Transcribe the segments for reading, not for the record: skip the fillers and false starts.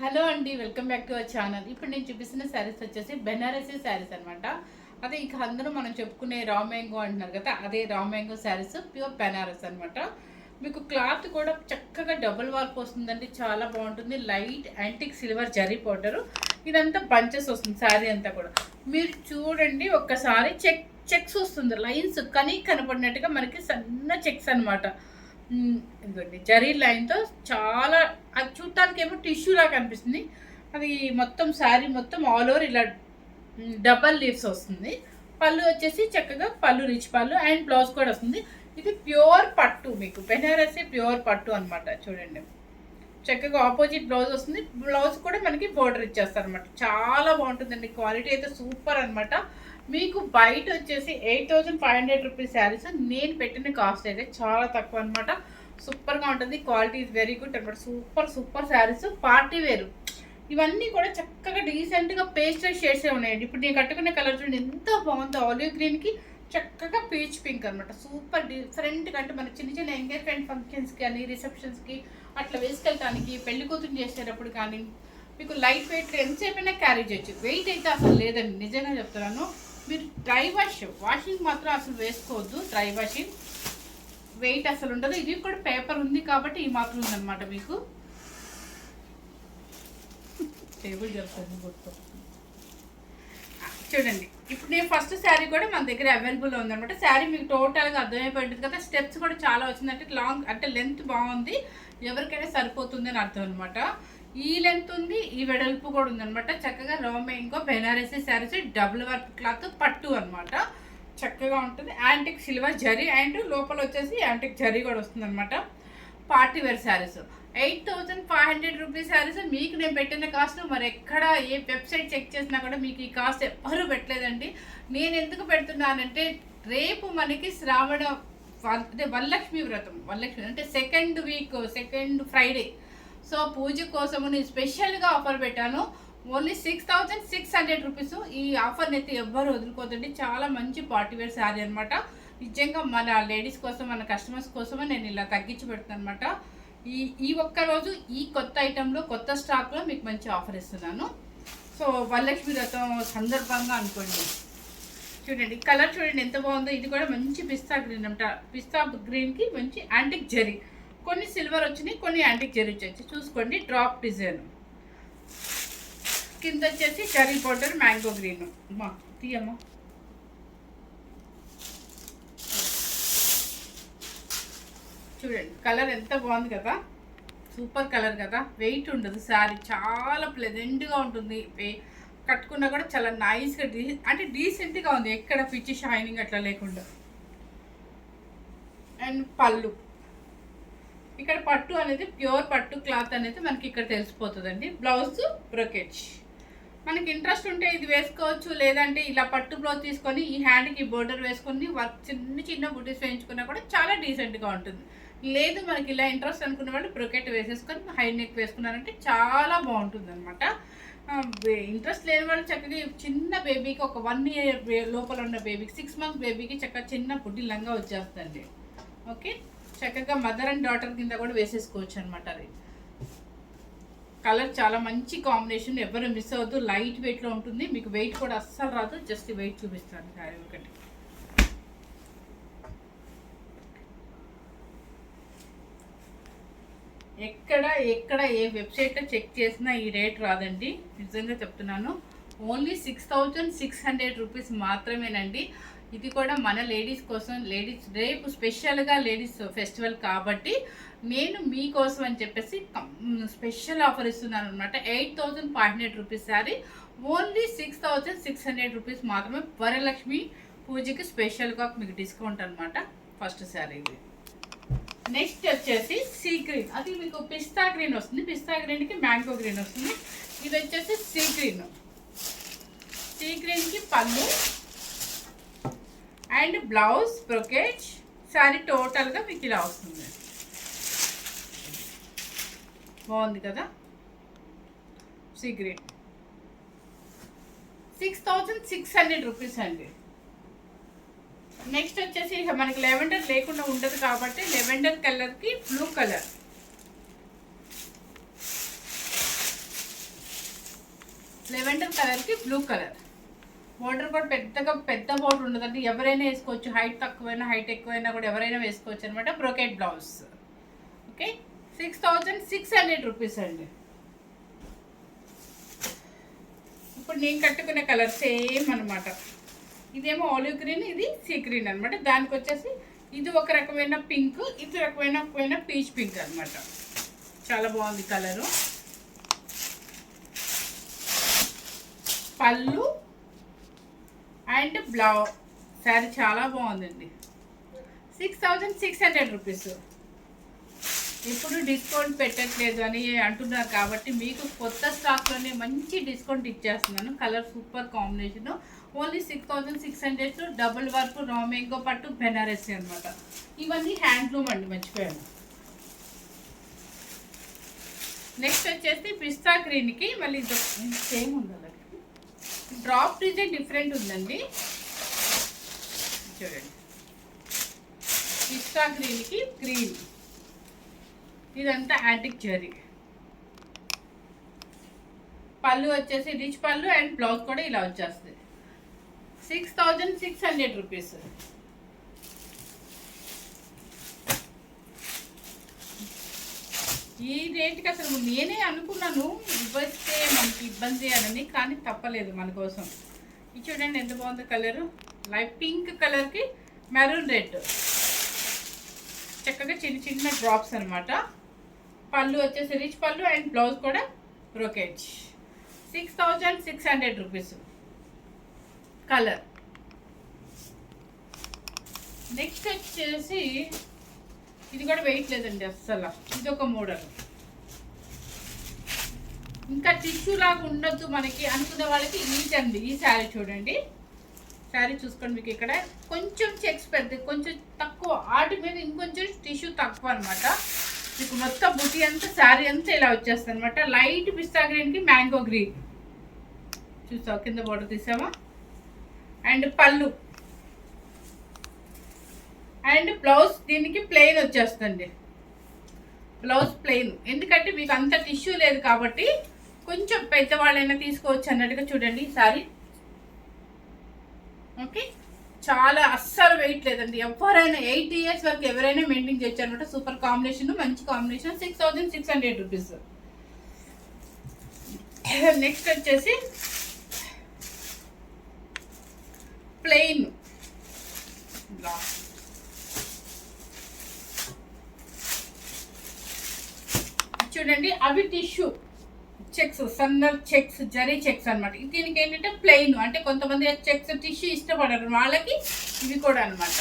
Hello అండి, welcome back to our channel. ఇప్పుడు నేను చూపిస్తున్న శారీస్ వచ్చేసి బెనారసీ శారీస్ అనమాట. అదే ఇక అందరూ మనం చెప్పుకునే రా మ్యాంగో అంటున్నారు కదా, అదే raw mango saris pure Banaras అనమాట. మీకు క్లాత్ కూడా చక్కగా డబుల్ వార్ప్ వస్తుందండి, చాలా బాగుంటుంది. Light antique silver zari powder, ఇదంతా బంచెస్ వస్తుంది శారీ అంతా కూడా. మీరు చూడండి ఒక్కసారి చెక్స్ వస్తుంది, లైన్స్ కనీ కనపడినట్టుగా మనకి సన్న చెక్స్ అనమాట. ఇదిగోండి జరీ లైన్తో చాలా, అది చూడటానికి ఏమో టిష్యూ లాగా కనిపిస్తుంది. అది మొత్తం శారీ మొత్తం ఆల్ ఓవర్ ఇలా డబల్ లీవ్స్ వస్తుంది. పళ్ళు వచ్చేసి చక్కగా పళ్ళు రిచ్ పళ్ళు అండ్ బ్లౌజ్ కూడా వస్తుంది. ఇది ప్యూర్ పట్టు, మీకు బెనారసీ ప్యూర్ పట్టు అనమాట. చూడండి చక్కగా ఆపోజిట్ బ్లౌజ్ వస్తుంది. బ్లౌజ్ కూడా మనకి బోర్డర్ ఇచ్చేస్తారు అనమాట. చాలా బాగుంటుందండి, క్వాలిటీ అయితే సూపర్ అనమాట. మీకు బయట వచ్చేసి 8,500 రూపీస్ శారీస్, నేను పెట్టిన కాస్ట్ అయితే చాలా తక్కువ అనమాట. సూపర్గా ఉంటుంది, క్వాలిటీ ఈజ్ వెరీ గుడ్ అనమాట. సూపర్ సూపర్ శారీస్, పార్టీ వేరు. ఇవన్నీ కూడా చక్కగా డీసెంట్గా పేస్టల్ షేడ్సే ఉన్నాయండి. ఇప్పుడు నేను కట్టుకునే కలర్ చూడండి ఎంత బాగుందో, ఆలివ్ గ్రీన్కి చక్కగా పీచ్ పింక్ అనమాట. సూపర్ డిఫరెంట్గా, అంటే మన చిన్న చిన్న ఎంగేజ్మెంట్ ఫంక్షన్స్కి కానీ రిసెప్షన్స్కి అట్లా వేసుకెళ్ళటానికి, పెళ్లి కూతురు చేసేటప్పుడు కానీ మీకు లైట్ వెయిట్ ఎంతసేపైనా క్యారీ చేయొచ్చు. వెయిట్ అయితే అసలు లేదండి, నిజంగా చెప్తున్నాను. మీరు డ్రై వాషింగ్ మాత్రం అసలు వేసుకోవద్దు. డ్రై వాషింగ్ వెయిట్ అసలు ఉండదు. ఇది కూడా పేపర్ ఉంది కాబట్టి ఈ మాత్రం ఉందన్నమాట. మీకు టేబుల్ జరుగుతుంది గుర్తు. చూడండి ఇప్పుడు నేను ఫస్ట్ శారీ కూడా మన దగ్గర అవైలబుల్ ఉందన్నమాట. శారీ మీకు టోటల్గా అర్థమైపోయింది కదా. స్టెప్స్ కూడా చాలా వచ్చిందంటే లాంగ్, అంటే లెంత్ బాగుంది, ఎవరికైనా సరిపోతుంది అని అర్థం అనమాట. ఈ లెంత్ ఉంది, ఈ వెడల్పు కూడా ఉందనమాట. చక్కగా raw mango Banarasi saris, double work cloth పట్టు అనమాట. చక్కగా ఉంటుంది. యాంటిక్ సిల్వర్ జరీ అండ్ లోపల వచ్చేసి యాంటిక్ జరీ కూడా వస్తుంది అనమాట. Party wear saris 8,500 rupees saris. మీకు నేను పెట్టిన కాస్ట్ మరి ఎక్కడ ఏ వెబ్సైట్ చెక్ చేసినా కూడా మీకు ఈ కాస్ట్ ఎవ్వరూ పెట్టలేదండి. నేను ఎందుకు పెడుతున్నానంటే రేపు మనకి శ్రావణ అంటే వరలక్ష్మి వ్రతం, వరలక్ష్మి అంటే second week, second Friday. So puja కోసము నేను స్పెషల్గా ఆఫర్ పెట్టాను. Only 6,600 rupees. ఈ ఆఫర్ని అయితే ఎవ్వరు వదులుకోదండి. చాలా మంచి పార్టీ వేర్ శారీ అనమాట. నిజంగా మన లేడీస్ కోసం, మన కస్టమర్స్ కోసమే నేను ఇలా తగ్గించి పెడతాను అనమాట. ఈ ఒక్క రోజు ఈ కొత్త ఐటెంలో, కొత్త స్టాక్లో మీకు మంచి ఆఫర్ ఇస్తున్నాను. సో వరలక్ష్మి వ్రతం సందర్భంగా అనుకోండి. చూడండి కలర్ చూడండి ఎంత బాగుందో. ఇది కూడా మంచి పిస్తా గ్రీన్ అనమాట. పిస్తా గ్రీన్కి మంచి యాంటిక్ జరీ, కొన్ని సిల్వర్ వచ్చినాయి, కొన్ని యాంటిక్ జరీ వచ్చి చూసుకోండి. డ్రాప్ డిజైన్ కింద వచ్చేసి జరీ బోర్డర్ మ్యాంగో గ్రీన్. అమ్మా తీయమ్మా. చూడండి కలర్ ఎంత బాగుంది కదా, సూపర్ కలర్ కదా. వెయిట్ ఉండదు శారీ, చాలా ప్లెజెంట్గా ఉంటుంది. కట్టుకున్నా కూడా చాలా నైస్గా అంటే డీసెంట్గా ఉంది, ఎక్కడ పిచ్చి షైనింగ్ అట్లా లేకుండా. అండ్ పళ్ళు ఇక్కడ పట్టు అనేది ప్యూర్ పట్టు క్లాత్ అనేది మనకి ఇక్కడ తెలిసిపోతుందండి. Blouse brocade. మనకి ఇంట్రెస్ట్ ఉంటే ఇది వేసుకోవచ్చు, లేదంటే ఇలా పట్టు బ్లౌజ్ తీసుకొని ఈ హ్యాండ్కి బోర్డర్ వేసుకొని వర్క్ చిన్న చిన్న బుటీస్ వేయించుకున్నా కూడా చాలా డీసెంట్గా ఉంటుంది. లేదు మనకి ఇలా ఇంట్రెస్ట్ అనుకున్న వాళ్ళు బ్రోకెట్ వేసేసుకొని హై నెక్ వేసుకున్నారంటే చాలా బాగుంటుంది అనమాట. ఇంట్రెస్ట్ లేని వాళ్ళు చక్కగా చిన్న బేబీకి, ఒక 1 ఇయర్ లోపల ఉన్న బేబీకి, 6 మంత్స్ బేబీకి చక్కగా చిన్న బుడ్డి లంగా వచ్చేస్తుంది. ఓకే, చక్కగా మదర్ అండ్ డాటర్ కింద కూడా వేసేసుకోవచ్చు అనమాట. అది కలర్ చాలా మంచి కాంబినేషన్, ఎవరు మిస్ అవ్వద్దు. లైట్ వెయిట్లో ఉంటుంది, మీకు వెయిట్ కూడా అస్సలు రాదు. జస్ట్ వెయిట్ చూపిస్తాను శారీ ఒకటి. ఎక్కడ ఏ వెబ్సైట్లో చెక్ చేసినా ఈ రేట్ రాదండి, నిజంగా చెప్తున్నాను. ఓన్లీ 6,600 రూపీస్ మాత్రమేనండి. ఇది కూడా మన లేడీస్ కోసం, లేడీస్ రేపు స్పెషల్గా లేడీస్ ఫెస్టివల్ కాబట్టి నేను మీకోసం అని చెప్పేసి స్పెషల్ ఆఫర్ ఇస్తున్నాను అనమాట. 8,500 రూపీస్ శారీ ఓన్లీ 6,600 రూపీస్ మాత్రమే. వరలక్ష్మి పూజకి స్పెషల్గా మీకు డిస్కౌంట్ అనమాట. ఫస్ట్ శారీ ఇది. నెక్స్ట్ వచ్చేసి సీ గ్రీన్, అది మీకు పిస్తా గ్రీన్ వస్తుంది. పిస్తా గ్రీన్కి మ్యాంగో గ్రీన్ వస్తుంది. ఇది వచ్చేసి సీ గ్రీన్. సీ గ్రీన్కి పళ్ళు అండ్ బ్లౌజ్ బ్రోకేజ్. శారీ టోటల్గా మీకు ఇలా వస్తుంది. బాగుంది కదా. సీ గ్రీన్ 6,600 రూపీస్ అండి. నెక్స్ట్ వచ్చేసి మనకి లెవెండర్ లేకుండా ఉండదు కాబట్టి లెవెండర్ కలర్కి బ్లూ కలర్. లెవెండర్ కలర్కి బ్లూ కలర్. బోర్డర్ కూడా పెద్ద బోర్డర్ ఉండదండి, ఎవరైనా వేసుకోవచ్చు. హైట్ తక్కువైనా హైట్ ఎక్కువైనా కూడా ఎవరైనా వేసుకోవచ్చు అనమాట. Brocade blouse. ఓకే, 6600 రూపీస్ అండి. ఇప్పుడు నేను కట్టుకునే కలర్ సేమ్ అనమాట. ఇదేమో ఆలివ్ గ్రీన్, ఇది సీ గ్రీన్ అనమాట. దానికి వచ్చేసి ఇది ఒక రకమైన పింక్, ఇది రకమైన పీచ్ పింక్ అనమాట. చాలా బాగుంది కలరు. పళ్ళు అండ్ బ్లౌజ్. శారీ చాలా బాగుందండి. 6600 రూపీస్. ఇప్పుడు డిస్కౌంట్ పెట్టట్లేదు అని అంటున్నారు కాబట్టి మీకు కొత్త స్టాక్లోనే మంచి డిస్కౌంట్ ఇచ్చేస్తున్నాను. Colour super combination. Only 6600 double work raw mango పట్టు బెనారసి అనమాట. ఇవన్నీ హ్యాండ్లూమ్ అండి, మర్చిపోయాను. నెక్స్ట్ వచ్చేసి పిస్తా గ్రీన్కి మళ్ళీ సేమ్ ఉండాలి. డ్రాప్ డిజైన్ డిఫరెంట్ ఉందండి, చూడండి. పిస్తా గ్రీన్కి గ్రీన్, ఇదంతా యాంటిక్ జరీ. పళ్ళు వచ్చేసి రిచ్ పళ్ళు అండ్ బ్లౌజ్ కూడా ఇలా వచ్చేస్తుంది. 6600 రూపీస్. ఈ రేట్కి అసలు నేనే అనుకున్నాను ఇవ్వస్తే మనకి ఇబ్బంది అని, కానీ తప్పలేదు మన కోసం. ఇది చూడండి ఎంత బాగుంది కలరు. లైట్ పింక్ కలర్కి మెరూన్ రెడ్, చక్కగా చిన్న డ్రాప్స్ అనమాట. పళ్ళు వచ్చేసి రిచ్ పళ్ళు అండ్ బ్లౌజ్ కూడా బ్రోకేజ్. 6600 రూపీస్ కలర్. నెక్స్ట్ వచ్చేసి ఇది కూడా వెయిట్ లేదండి అస్సలు. ఇది ఒక మోడల్. ఇంకా టిష్యూ లాగా ఉండొద్దు మనకి అనుకునే వాళ్ళకి ఈజీ. ఈ శారీ చూడండి, శారీ చూసుకోండి. మీకు ఇక్కడ కొంచెం చెక్స్ పెద్ద, కొంచెం తక్కువ, వాటి మీద ఇంకొంచెం టిష్యూ తక్కువ అనమాట. మీకు మొత్తం బుటీ అంతా శారీ అంతా ఇలా వచ్చేస్తుంది అనమాట. లైట్ పిస్తా గ్రీన్కి మ్యాంగో గ్రీన్ చూసావు, కింద బోర్డర్ తీసామా. అండ్ పళ్ళు అండ్ బ్లౌజ్ దీనికి ప్లెయిన్ వచ్చేస్తుంది. బ్లౌజ్ ప్లెయిన్, ఎందుకంటే మీకు అంత టిష్యూ లేదు కాబట్టి కొంచెం పెద్దవాళ్ళైనా తీసుకోవచ్చు అన్నట్టుగా చూడండి ఈ సారీ. ఓకే, చాలా అస్సలు వెయిట్ లేదండి. ఎవరైనా 8 ఇయర్స్ వరకు ఎవరైనా మెయింటైన్ చేయొచ్చు అనమాట. సూపర్ కాంబినేషన్, మంచి కాంబినేషన్. 6600 రూపీస్. నెక్స్ట్ వచ్చేసి ప్లెయిన్ బ్లౌజ్. చూడండి అవి టిష్యూ చెక్స్, సన్నర్ చెక్స్, జరీ చెక్స్ అనమాట. దీనికి ఏంటంటే ప్లెయిన్, అంటే కొంతమంది చెక్స్ టిష్యూ ఇష్టపడరు, వాళ్ళకి ఇవి కూడా అనమాట.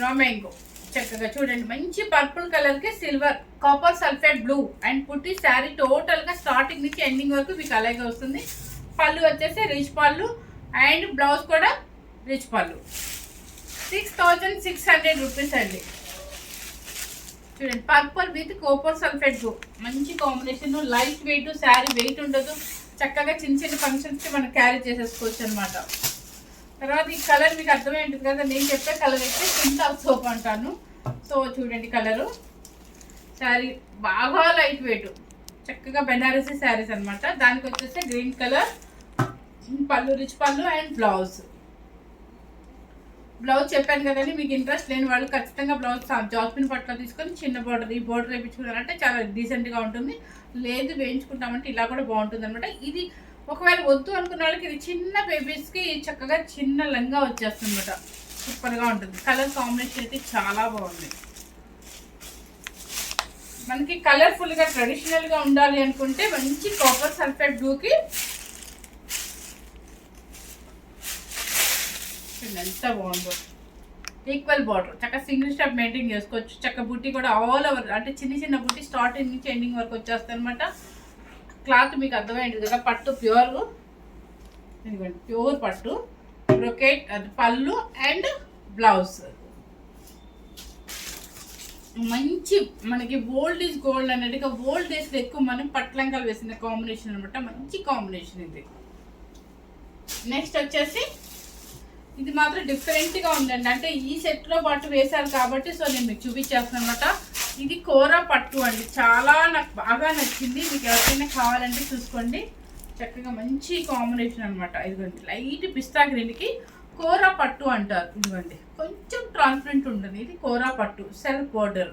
రా మ్యాంగో చక్కగా చూడండి, మంచి పర్పుల్ కలర్కి silver copper sulphate blue and పుట్టి శారీ టోటల్గా స్టార్టింగ్ నుంచి ఎండింగ్ వరకు మీకు అలాగే వస్తుంది. పళ్ళు వచ్చేసి రిచ్ పళ్ళు అండ్ బ్లౌజ్ కూడా రిచ్ పళ్ళు. 6600 రూపీస్ అండి. చూడండి purple with copper sulphate blue, మంచి combination. Light weight sari, weight ఉండదు. చక్కగా చిన్న ఫంక్షన్స్కి మనం క్యారీ చేసేసుకోవచ్చు అనమాట. తర్వాత ఈ కలర్ మీకు అర్థమై ఉంటుంది కదా, నేను చెప్పే కలర్ అయితే సింతాల్ సోప్ అంటాను. సో చూడండి కలరు. శారీ బాగా లైట్ వెయిట్, చక్కగా బెనారసీ శారీస్ అనమాట. దానికి వచ్చేసి గ్రీన్ కలర్ పళ్ళు, రిచ్ పళ్ళు అండ్ బ్లౌజ్. బ్లౌజ్ చెప్పాను కదండి, మీకు ఇంట్రెస్ట్ లేని వాళ్ళు ఖచ్చితంగా బ్లౌజ్ జాస్మిన్ పట్టులో తీసుకొని చిన్న బోర్డర్, ఈ బోర్డర్ వేయించుకున్నారంటే చాలా డీసెంట్గా ఉంటుంది. లేదు వేయించుకుంటామంటే ఇలా కూడా బాగుంటుంది అనమాట. ఇది ఒకవేళ వద్దు అనుకున్న వాళ్ళకి ఇది చిన్న బేబీస్కి చక్కగా చిన్న లంగా వచ్చేస్తుంది అనమాట. సూపర్గా ఉంటుంది. కలర్ కాంబినేషన్ అయితే చాలా బాగుంది. మనకి కలర్ఫుల్గా ట్రెడిషనల్గా ఉండాలి అనుకుంటే మంచి కాపర్ సల్ఫేట్ బ్లూకి ఎంత బాగుందో ఈక్వల్ బార్డర్, చక్కగా సింగిల్ స్టెప్ మెయింటైన్ చేసుకోవచ్చు. చక్క బుట్టి కూడా ఆల్ ఓవర్, అంటే చిన్న బుట్టి స్టార్టింగ్ నుంచి ఎండింగ్ వరకు వచ్చేస్తాయి అనమాట. క్లాత్ మీకు అర్థమైంది కదా, పట్టు ప్యూర్, ఇదిగోండి ప్యూర్ పట్టు, బ్రొకెట్, అది పళ్ళు అండ్ బ్లౌజ్. మంచి మనకి ఓల్డ్ ఈజ్ గోల్డ్ అన్నట్టుగా ఓల్డ్ డేస్లో ఎక్కువ మనం పట్లంకాలు వేసిన కాంబినేషన్ అనమాట. మంచి కాంబినేషన్ ఇది. నెక్స్ట్ వచ్చేసి ఇది మాత్రం డిఫరెంట్గా ఉందండి. అంటే ఈ సెట్లో పట్టు వేశారు కాబట్టి సో నేను మీకు చూపించేస్తాను అనమాట. ఇది కోరా పట్టు అండి. చాలా నాకు బాగా నచ్చింది. మీకు ఎవరికైనా కావాలంటే చూసుకోండి. చక్కగా మంచి కాంబినేషన్ అనమాట. ఇదిగోండి లైట్ పిస్తా గ్రీన్కి కోరా పట్టు అంటారు. ఇదిగోండి కొంచెం ట్రాన్స్పరెంట్ ఉంటుంది. ఇది కోరా పట్టు సెల్ఫ్ బోర్డర్.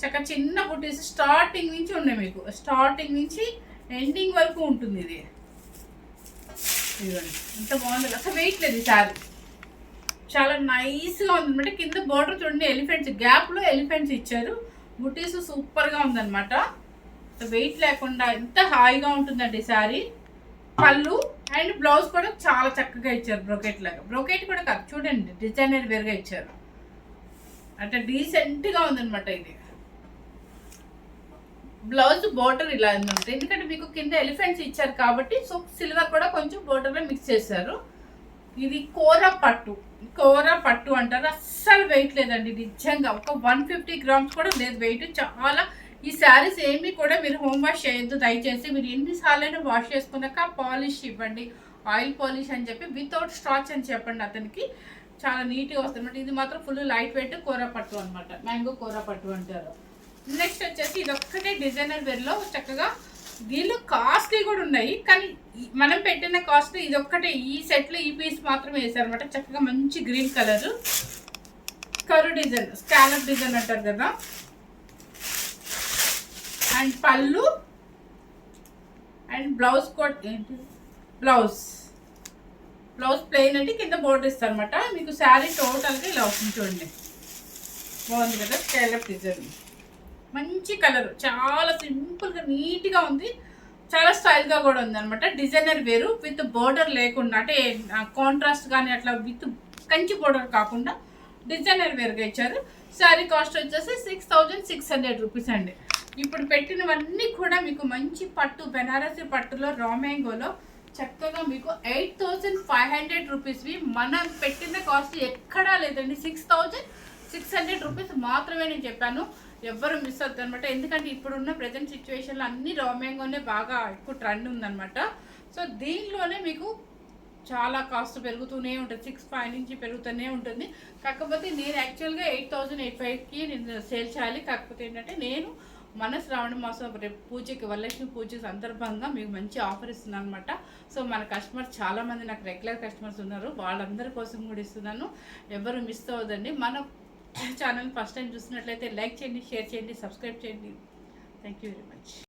చక్కగా చిన్న బుట్టీస్ స్టార్టింగ్ నుంచి ఉన్నాయి. మీకు స్టార్టింగ్ నుంచి ఎండింగ్ వరకు ఉంటుంది. ఇది ఇదిగోండి ఎంత బాగుంది. అసలు వెయిట్ లేదు ఈ శారీ. చాలా నైస్గా ఉందన్నమాట. కింద బోర్డర్ చూడండి ఎలిఫెంట్స్ గ్యాప్లో ఎలిఫెంట్స్ ఇచ్చారు. బుటీస్ సూపర్గా ఉందన్నమాట. వెయిట్ లేకుండా ఎంత హాయిగా ఉంటుందండి శారీ. పళ్ళు అండ్ బ్లౌజ్ కూడా చాలా చక్కగా ఇచ్చారు. బ్రోకెట్ లాగా. బ్రోకెట్ కూడా కాదు చూడండి డిజైనర్ వేరుగా ఇచ్చారు. అంటే డీసెంట్గా ఉందన్నమాట. ఇది బ్లౌజ్ బోర్డర్ ఇలా ఉందంట. ఎందుకంటే మీకు కింద ఎలిఫెంట్స్ ఇచ్చారు కాబట్టి సో సిల్వర్ కూడా కొంచెం బోర్డర్లో మిక్స్ చేశారు. ఇది కోరా పట్టు. కోరా పట్టు అంటారు. అస్సలు వెయిట్ లేదండి నిజంగా. ఒక 150 గ్రామ్స్ కూడా లేదు వెయిట్. చాలా ఈ శారీస్ ఏమీ కూడా మీరు హోమ్ వాష్ చేయొద్దు దయచేసి. మీరు ఎన్నిసార్లైనా వాష్ చేసుకున్నాక పాలిష్ ఇవ్వండి. ఆయిల్ పాలిష్ అని చెప్పి వితౌట్ స్టార్చ్ అని చెప్పండి అతనికి. చాలా నీట్గా వస్తుంది అనమాట. ఇది మాత్రం ఫుల్ లైట్ వెయిట్ కోరా పట్టు అనమాట. మ్యాంగో కోరా పట్టు అంటారు. నెక్స్ట్ వచ్చేసి ఇది ఒక్కటే డిజైనర్ వేర్లో చక్కగా. దీనిలో కాస్ట్లీ కూడా ఉన్నాయి కానీ మనం పెట్టిన కాస్ట్ ఇది ఒక్కటే. ఈ సెట్లో ఈ పీస్ మాత్రమే వేసారనమాట. చక్కగా మంచి గ్రీన్ కలర్ కరు డిజైన్ స్కాలప్ డిజైన్ అంటారు కదా. అండ్ పళ్ళు అండ్ బ్లౌజ్ కోట్ ఏంటి బ్లౌజ్ ప్లెయిన్ అంటే కింద బోర్డర్ ఇస్తారు అనమాట. మీకు శారీ టోటల్గా ఇలా వస్తుంది చూడండి. బాగుంది కదా స్కాలప్ డిజైన్. మంచి కలర్ చాలా సింపుల్గా నీట్గా ఉంది. చాలా స్టైల్గా కూడా ఉంది అనమాట. డిజైనర్ వేరు విత్ బోర్డర్ లేకుండా అంటే కాంట్రాస్ట్ కానీ అట్లా విత్ కంచి బోర్డర్ కాకుండా డిజైనర్ వేరుగా ఇచ్చారు. శారీ కాస్ట్ వచ్చేసి 6600 రూపీస్ అండి. ఇప్పుడు పెట్టినవన్నీ కూడా మీకు మంచి పట్టు బెనారసీ పట్టులో రా మ్యాంగోలో చక్కగా మీకు 8500 రూపీస్వి. మనం పెట్టిన కాస్ట్ ఎక్కడా లేదండి. 6600 రూపీస్ మాత్రమే నేను చెప్పాను. ఎవ్వరు మిస్ అవుతుంది అనమాట. ఎందుకంటే ఇప్పుడున్న ప్రజెంట్ సిచ్యువేషన్లో అన్ని రా మ్యాంగోనే బాగా ఎక్కువ ట్రెండ్ ఉందన్నమాట. సో దీనిలోనే మీకు చాలా కాస్ట్ పెరుగుతూనే ఉంటుంది. 65 నుంచి పెరుగుతూనే ఉంటుంది. కాకపోతే నేను యాక్చువల్గా 8085కి నేను సేల్ చేయాలి. కాకపోతే ఏంటంటే నేను మన శ్రావణ మాసం రేపు పూజకి వరలక్ష్మి పూజ సందర్భంగా మీకు మంచి ఆఫర్ ఇస్తున్నాను అనమాట. సో మన కస్టమర్స్ చాలామంది నాకు రెగ్యులర్ కస్టమర్స్ ఉన్నారు. వాళ్ళందరి కోసం కూడా ఇస్తున్నాను. ఎవరు మిస్ అవ్వదండి. మన ఛానల్ ఫస్ట్ టైం చూసినట్లయితే లైక్ చేయండి, షేర్ చేయండి, సబ్స్క్రైబ్ చేయండి. Thank you very much.